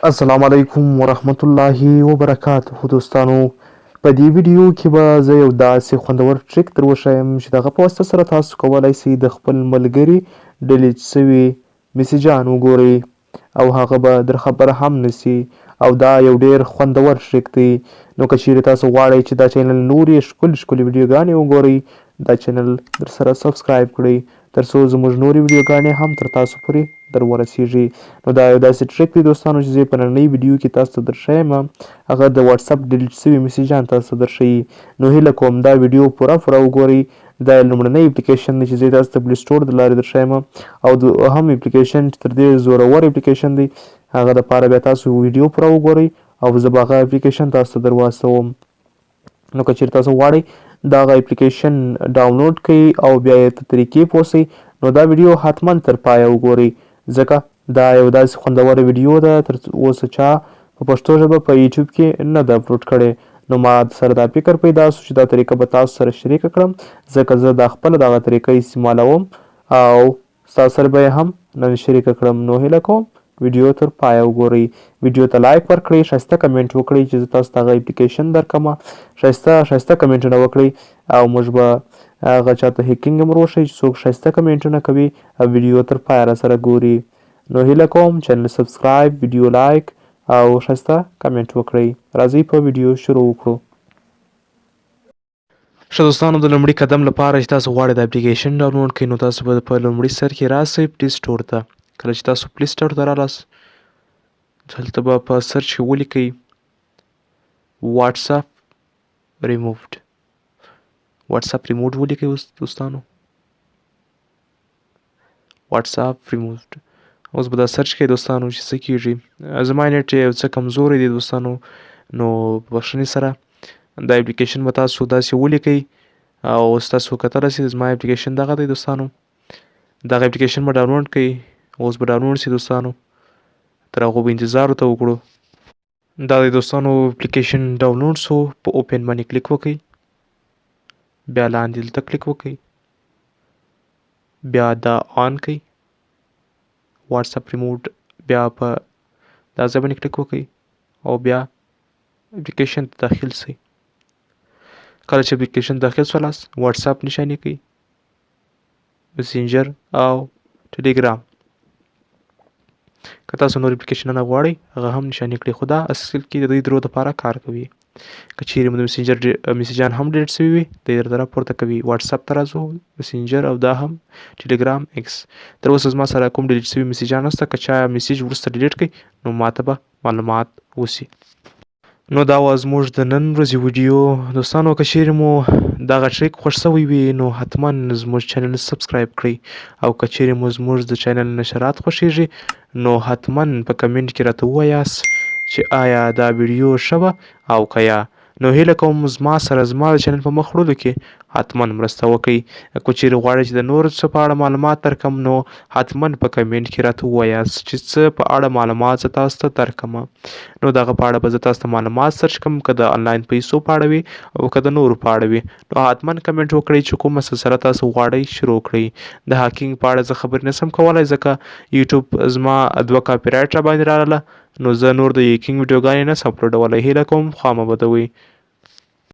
السلام علیکم ورحمت الله وبرکاته دوستانو. په دې ویډیو کې به زه یو داسې خوندور ټریک در وښیم چې د هغه په واسطه سره تاسو کولی شئ د خپل ملګري ډیلیټ سوي ميسيجان وګورئ او هغه به در خبره هم نسي او دا یو ډیر خوندور ټریک دی. نو که چیرې تاسو غواړئ چې دا چینل نورې ښکلې ویډیوګانې وګورئ دا چینل در سره سبسکرایب کړئ تر څو زموږ نورې ویډیوګانې هم تر تاسو پورې در ورسیږي. نو دا یو داسې ټریک دی دوستانو چې زه په نننۍ ویډیو کې تاسو ته درښیم هغه د واټسپ ډیلیټ سوي میسیجان تاسو ته درښیي. نو هیله کوم دا ویډیو پوره وګورئ. دا لومړنی اپلیکیشن دی چې زه تاسو ته پلی سټور د لارې درښیم او دوهم اپلیکیشن چې تر دې زورور اپلیکیشن دی هغه دپاره بیا تاسو ویډیو پوره وګورئ او زه به هغه اپلیکیشن تاسو ته در واستوم. نو که چیرې تاسو غواړئ دا هغه اپلیکیشن ډاونلوډ کړئ او بیا یې ته طریقې پوه سئ نو دا ویډیو حتما تر پایه وګورئ ځکه دا یو داسې خوندوره ویډیو ده تر اوسه چا په پښتو ژبه په یوټیوب کې نه ده اپلوډ کړې. نو ما سره دا فکر پیدا سو چې دا طریقه به تاسو سره شریکه کړم ځکه زه دا خپله دغه طریقه استعمالوم او ستاسو سره به یې هم نن شریکه کړم. نو هیله کوم ویډیو تر پایه وګورئ. ویډیو ته لایک ورکړئ، ښایسته کمنټ وکړئ چې زه تاسو ته هغه اپلیکیشن درکړمه. ښایسته کمنټونه وکړئ او موږ به هغه چاته هیکینګ هم وروښیي چې څوک ښایسته کمنټونه کوي او ویډیو تر پایه راسره ګوري. نو هیله کوم چینل سبسکرایب، ویډیو لایک او ښایسته کمنټ وکړئ. راځئ په ویډیو شروع وکړو. ښه دوستانو د لومړي قدم لپاره چې تاسو غواړئ د اپلیکیشن ډاونلوډ کړئ نو تاسو به په لومړي سر کې راسئ پلی سټور ته. کله چې تاسو پلی سټور ته رالاست دلته به په سرچ کې ولیکئ واټسپ ریمووډ. واټسپ ریمووډ ولیکئ اوس دوستانو واټسپ ریمووډ. اوس به دا سرچ کوئ دوستانو چې څه کیږي. زما نیټ یو څه کمزوری دی دوستانو نو په بښنې سره دا اپلیکیشن به تاسو داسې ولیکئ او ستاسو کتلی سئ زما اپلیکیشن دغه دی دوستانو. دغه اپلیکیشن به ډاونلوډ کړئ. اوس به ډاونلوډ سي دوستانو تر هغو به انتظار ورته وکړو. دا دی دوستانو اپلیکیشن ډاونلوډ سو. په اوپن باندې کلیک وکئ بیا لاندې دلته کلیک وکئ بیا دا آن کئ واټسپ ریمووډ بیا په دا ځای باندې کلیک وکئ او بیا اپلیکیشن ته داخل سئ. کله چې اپلیکیشن داخل سولاست واټسپ نشاني کئ، میسنجر او ټیلیګرام. که تاسو نور اپلیکیشنونه غواړئ هغه هم نشاني کړئ خو دا اصل کې د دوی درو دپاره کار کوي. که چیرې مو د میسنجر میسیجان هم ډیلیټ سوي وي د یې در پورته کوي. واټسپ ته راځو، میسنجر او دا هم ټیلیګرام ایکس. تر اوسه زما سره کوم ډیلیټ سوي میسیجان نشته. که چا میسیج وروسته ډیلیټ کړي نو ماته به معلومات وسي. نو دا وه زموږ د نن ورځې ویډیو دوستانو. که چیرې مو دغه ټریک خوښ سوی وي نو حتما زموږ چینل سبسکرایب کړئ او که چیرې مو زموږ د چینل نشرات خوښیږي نو حتما په کمنټ کې راته ووایاست چې آیا دا ویډیو ښه وه او که یا. نو هیله کوم زما سره زما د چینل په مخ وړلو کې حتما مرسته وکړئ. که چیرې غواړئ چې د نورو څه په اړه معلومات درکړم نو حتما په کمنټ کې راته ووایاست چې څه په اړه معلومات زه تاسو ته درکړمه. نو دغه په اړه به زه تاسو ته معلومات سرچ کړم که د انلاین پیسو په اړه وي او که د نورو په اړه وي. نو حتما کمنټ وکړئ چې کومه سلسله تاسو غواړئ شروع کړئ. د هاکینګ په اړه زه خبرې نشم کولی ځکه یوټیوب زما 2 کاپي رایټ راباندې راغله نو زه نور د هیکینګ ویډیوګانې نشم اپلوډولی. هیله کوم خوا مه بدوئ.